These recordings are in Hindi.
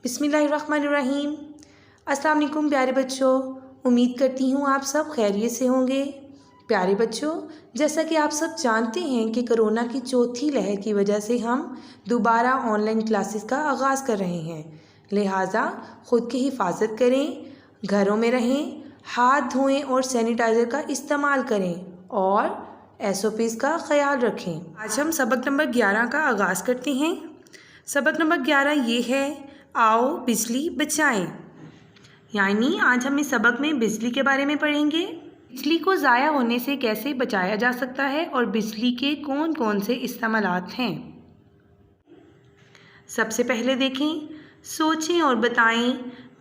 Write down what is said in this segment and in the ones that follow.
बिस्मिल्लाहिर्रहमानिर्रहीम। अस्सलाम वालेकुम प्यारे बच्चों, उम्मीद करती हूँ आप सब खैरियत से होंगे। प्यारे बच्चों, जैसा कि आप सब जानते हैं कि कोरोना की चौथी लहर की वजह से हम दोबारा ऑनलाइन क्लासेस का आगाज़ कर रहे हैं। लिहाजा ख़ुद की हिफाजत करें, घरों में रहें, हाथ धोएं और सैनिटाइज़र का इस्तेमाल करें और SOPs का ख्याल रखें। आज हम सबक नंबर 11 का आगाज़ करते हैं। सबक नंबर 11 ये है, आओ बिजली बचाएं। यानी आज हम इस सबक में बिजली के बारे में पढ़ेंगे। बिजली को ज़ाया होने से कैसे बचाया जा सकता है और बिजली के कौन कौन से इस्तेमालात हैं। सबसे पहले देखें, सोचें और बताएं,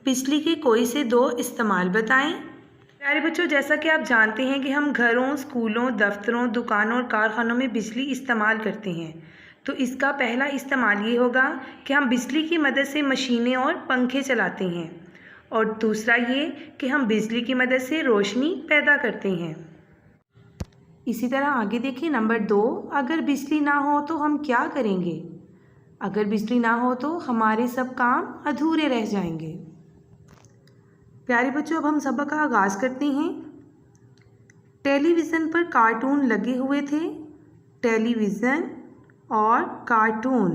बिजली के कोई से दो इस्तेमाल बताएं। प्यारे बच्चों, जैसा कि आप जानते हैं कि हम घरों, स्कूलों, दफ्तरों, दुकानों और कारखानों में बिजली इस्तेमाल करते हैं। तो इसका पहला इस्तेमाल ये होगा कि हम बिजली की मदद से मशीनें और पंखे चलाते हैं, और दूसरा ये कि हम बिजली की मदद से रोशनी पैदा करते हैं। इसी तरह आगे देखिए, नंबर 2, अगर बिजली ना हो तो हम क्या करेंगे। अगर बिजली ना हो तो हमारे सब काम अधूरे रह जाएंगे। प्यारे बच्चों, अब हम सबक का आगाज़ करते हैं। टेलीविज़न पर कार्टून लगे हुए थे। टेलीविज़न और कार्टून,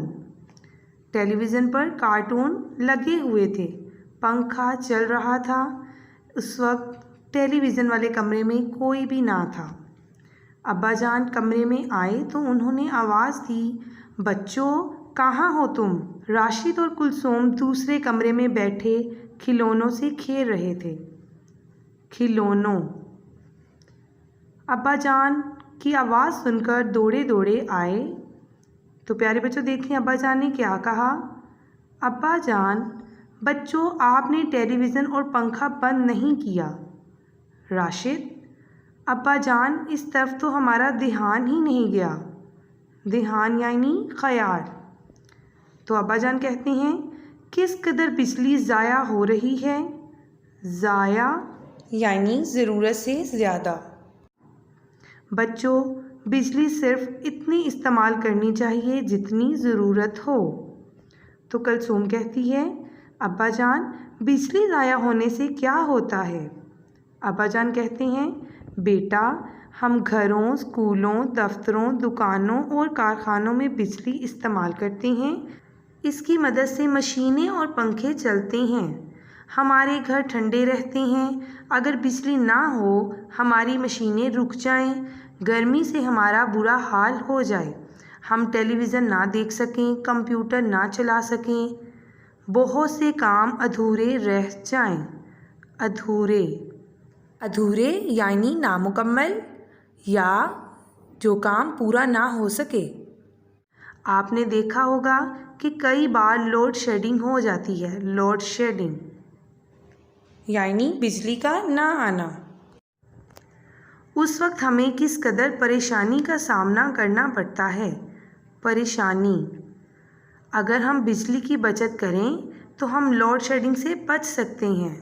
टेलीविज़न पर कार्टून लगे हुए थे, पंखा चल रहा था। उस वक्त टेलीविज़न वाले कमरे में कोई भी ना था। अब्बा जान कमरे में आए तो उन्होंने आवाज़ दी, बच्चों कहाँ हो तुम। राशिद और कुलसूम दूसरे कमरे में बैठे खिलौनों से खेल रहे थे। खिलौनों। अब्बा जान की आवाज़ सुनकर दौड़े दौड़े आए। तो प्यारे बच्चों देखें, अब्बा जान ने क्या कहा। अब्बा जान, बच्चों आपने टेलीविज़न और पंखा बंद नहीं किया। राशिद, अब्बा जान इस तरफ तो हमारा ध्यान ही नहीं गया। ध्यान यानी ख्याल। तो अब्बा जान कहते हैं, किस कदर बिजली ज़ाया हो रही है। ज़ाया यानी ज़रूरत से ज़्यादा। बच्चों बिजली सिर्फ इतनी इस्तेमाल करनी चाहिए जितनी ज़रूरत हो। तो कुलसूम कहती है, अब्बा जान बिजली ज़ाया होने से क्या होता है। अब्बा जान कहते हैं, बेटा हम घरों, स्कूलों, दफ्तरों, दुकानों और कारखानों में बिजली इस्तेमाल करते हैं। इसकी मदद से मशीनें और पंखे चलते हैं। हमारे घर ठंडे रहते हैं। अगर बिजली ना हो, हमारी मशीनें रुक जाएं, गर्मी से हमारा बुरा हाल हो जाए, हम टेलीविज़न ना देख सकें, कंप्यूटर ना चला सकें, बहुत से काम अधूरे रह जाएं। अधूरे, अधूरे यानी नामुकम्मल या जो काम पूरा ना हो सके। आपने देखा होगा कि कई बार लोड शेडिंग हो जाती है। लोड शेडिंग यानी बिजली का ना आना। उस वक्त हमें किस कदर परेशानी का सामना करना पड़ता है। परेशानी। अगर हम बिजली की बचत करें तो हम लोड शेडिंग से बच सकते हैं।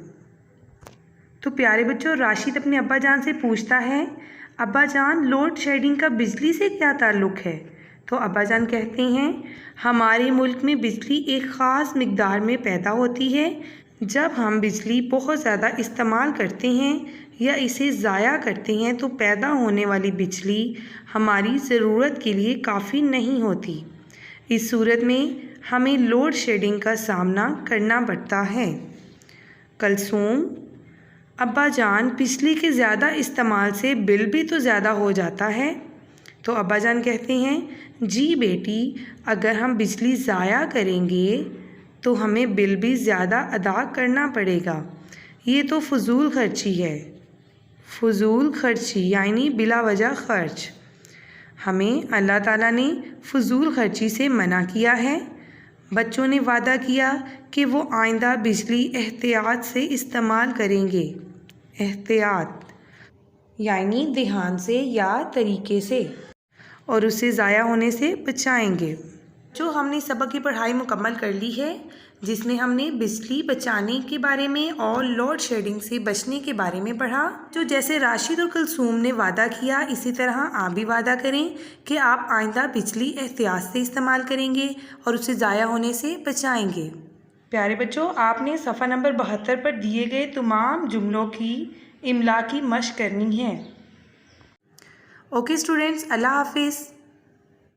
तो प्यारे बच्चों, राशिद अपने अब्बा जान से पूछता है, अब्बा जान लोड शेडिंग का बिजली से क्या ताल्लुक़ है। तो अब्बा जान कहते हैं, हमारे मुल्क में बिजली एक ख़ास मिक़दार में पैदा होती है। जब हम बिजली बहुत ज़्यादा इस्तेमाल करते हैं या इसे ज़ाया करते हैं तो पैदा होने वाली बिजली हमारी ज़रूरत के लिए काफ़ी नहीं होती। इस सूरत में हमें लोड शेडिंग का सामना करना पड़ता है। कुलसूम, अब्बा जान बिजली के ज़्यादा इस्तेमाल से बिल भी तो ज़्यादा हो जाता है। तो अब्बा जान कहते हैं, जी बेटी, अगर हम बिजली ज़ाया करेंगे तो हमें बिल भी ज़्यादा अदा करना पड़ेगा। ये तो फ़ुज़ूल खर्ची है। फ़ुज़ूल खर्ची यानी बिला वजह खर्च। हमें अल्लाह ताला ने फ़ुज़ूल खर्ची से मना किया है। बच्चों ने वादा किया कि वो आइंदा बिजली एहतियात से इस्तेमाल करेंगे। एहतियात यानी ध्यान से या तरीके से, और उसे ज़ाया होने से बचाएंगे। जो हमने सबक की पढ़ाई मुकम्मल कर ली है, जिसमें हमने बिजली बचाने के बारे में और लोड शेडिंग से बचने के बारे में पढ़ा। जो जैसे राशिद और कुलसूम ने वादा किया, इसी तरह आप भी वादा करें कि आप आइंदा बिजली एहतियात से इस्तेमाल करेंगे और उसे ज़ाया होने से बचाएंगे। प्यारे बच्चों, आपने सफ़ा नंबर 72 पर दिए गए तमाम जुमलों की इमला की मश्क करनी है। ओके स्टूडेंट्स, अल्लाह हाफिज़।